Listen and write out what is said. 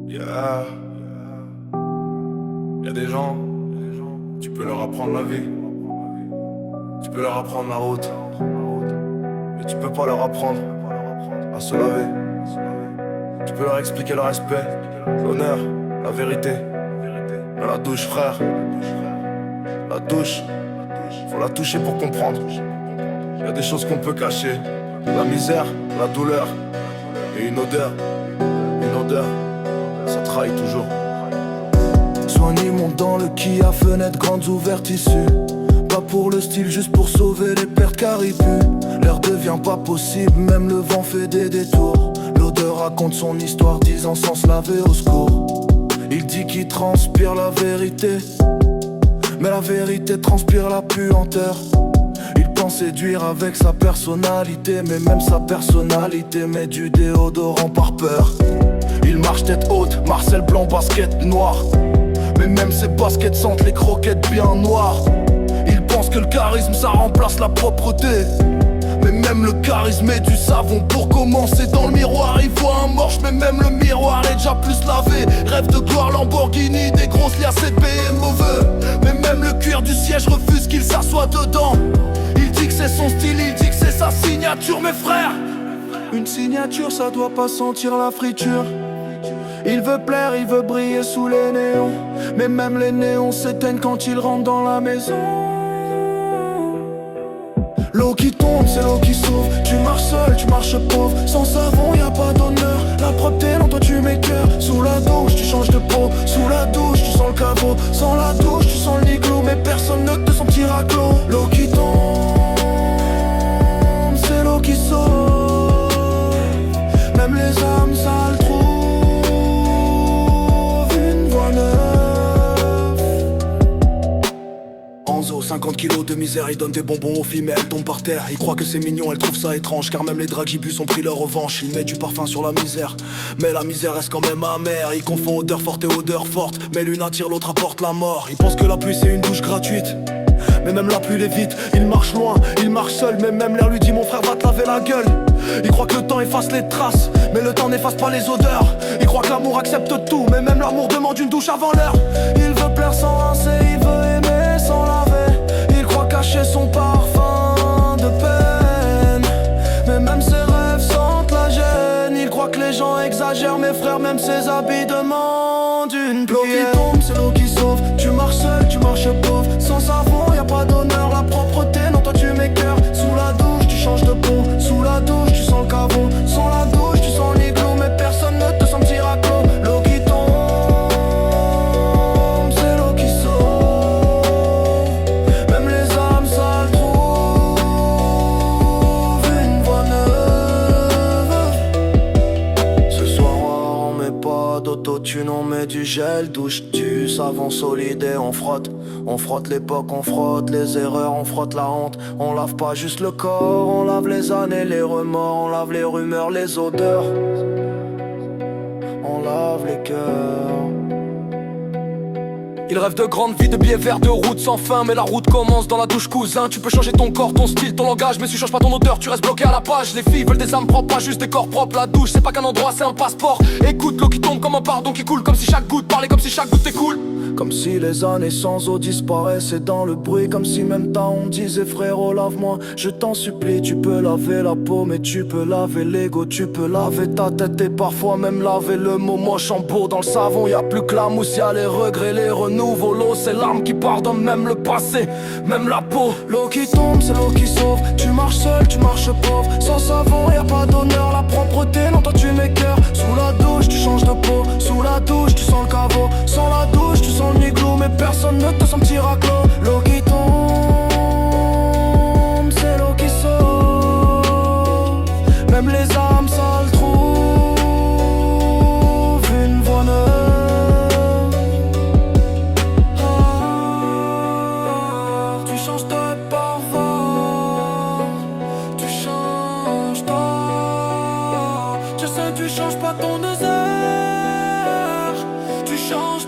Yeah. Y'a des gens, tu peux leur apprendre la vie, tu peux leur apprendre la route, mais tu peux pas leur apprendre à se laver. Tu peux leur expliquer le respect, l'honneur, la vérité. Mais la douche, frère, la douche, faut la toucher pour comprendre. Y'a des choses qu'on peut cacher, la misère, la douleur et une odeur, ça trahit toujours. Soigny monte dans le Kia, fenêtre grandes ouvertes issues. Pas pour le style, juste pour sauver les pertes caribus. L'air devient pas possible, même le vent fait des détours. L'odeur raconte son histoire, disant sans se laver au secours. Il dit qu'il transpire la vérité, mais la vérité transpire la puanteur. Il pense séduire avec sa personnalité, mais même sa personnalité met du déodorant par peur. Il marche tête haute, Marcel blanc, basket noir. Mais même ses baskets sentent les croquettes bien noires. Il pense que le charisme ça remplace la propreté, mais même le charisme est du savon pour commencer. Dans le miroir il voit un morche, mais même le miroir est déjà plus lavé. Rêve de gloire, Lamborghini, des grosses liasses et mauvais. Mais même le cuir du siège refuse qu'il s'assoie dedans. Il dit que c'est son style, il dit que c'est sa signature. Mes frères, une signature ça doit pas sentir la friture. Il veut plaire, il veut briller sous les néons, mais même les néons s'éteignent quand il rentre dans la maison. L'eau qui tombe, c'est l'eau qui sauve. Tu marches seul, tu marches pauvre. Sans savon, y a pas d'honneur. La propreté, non, toi tu m'écœures. Sous la douche, tu changes de peau. Sous la douche, tu sens le caveau. Sans la douche, tu sens le niglot. Mais personne ne te sentira clos. L'eau qui tombe, c'est l'eau qui sauve. Même les âmes sales trouvent une voie neuve. Enzo, 50 kilos de misère, il donne des bonbons aux filles mais elles tombent par terre. Il croit que c'est mignon, elle trouve ça étrange, car même les dragibus ont pris leur revanche. Il met du parfum sur la misère, mais la misère reste quand même amère. Il confond odeur forte et odeur forte, mais l'une attire, l'autre apporte la mort. Il pense que la pluie c'est une douche gratuite, mais même la pluie l'évite. Il marche loin, il marche seul, mais même l'air lui dit mon frère va te laver la gueule. Il croit que le temps efface les traces, mais le temps n'efface pas les odeurs. Il croit que l'amour accepte tout, mais même l'amour demande une douche avant l'heure. Il veut plaire sans rincer, il veut aimer sans laver. Il croit cacher son parfum de peine, mais même ses rêves sentent la gêne. Il croit que les gens exagèrent, mes frères, même ses habits demandent une prière. L'eau qui tombe, c'est l'eau qui sauve. Tu marches seul, tu marches pauvre. Sans savon, y a pas d'honneur. La propreté, non, toi tu m'écœures. Sous la douche, tu changes de peau. Sous la douche, tu sens le caveau. Sans la douche, tu sens l'igloo, mais personne ne te sentira clos. L'eau qui tombe, c'est l'eau qui sauve. Même les âmes sales trouvent une voie neuve. Ce soir on met pas d'autotune, on met du gel douche, du savon solide et on frotte. On frotte l'époque, on frotte les erreurs, on frotte la honte. On lave pas juste le corps, on lave les années, les remords. On lave les rumeurs, les odeurs. On lave les cœurs. Il rêve de grandes vies, de billets verts, de routes sans fin. Mais la route commence dans la douche, cousin. Tu peux changer ton corps, ton style, ton langage, mais si tu changes pas ton odeur, tu restes bloqué à la page. Les filles veulent des âmes propres, pas juste des corps propres. La douche, c'est pas qu'un endroit, c'est un passeport. Écoute l'eau qui tombe comme un pardon qui coule, comme si chaque goutte parlait, comme si chaque goutte t'écoule. Comme si les années sans eau disparaissaient dans le bruit. Comme si même ta honte disait frérot lave-moi. Je t'en supplie, tu peux laver la peau, mais tu peux laver l'ego. Tu peux laver ta tête et parfois même laver le mot moche en beau. Dans le savon y'a plus que la mousse, y'a les regrets, les renouveaux. L'eau c'est l'arme qui pardonne même le passé, même la peau. L'eau qui tombe c'est l'eau qui sauve. Tu marches seul, tu marches pauvre. Sans savon y'a pas d'honneur. La propreté, non toi tu m'écœures. Sous la douche tu changes de peau. Sous la douche tu sens le caveau. Sans la douche tu sens le niglot, mais personne ne te sentira clos. L'eau qui tombe, c'est l'eau qui sauve. Même les âmes sales trouvent une voie neuve. Ah, tu changes de parfum, tu changes toi. Je sais tu changes pas ton désert, tu changes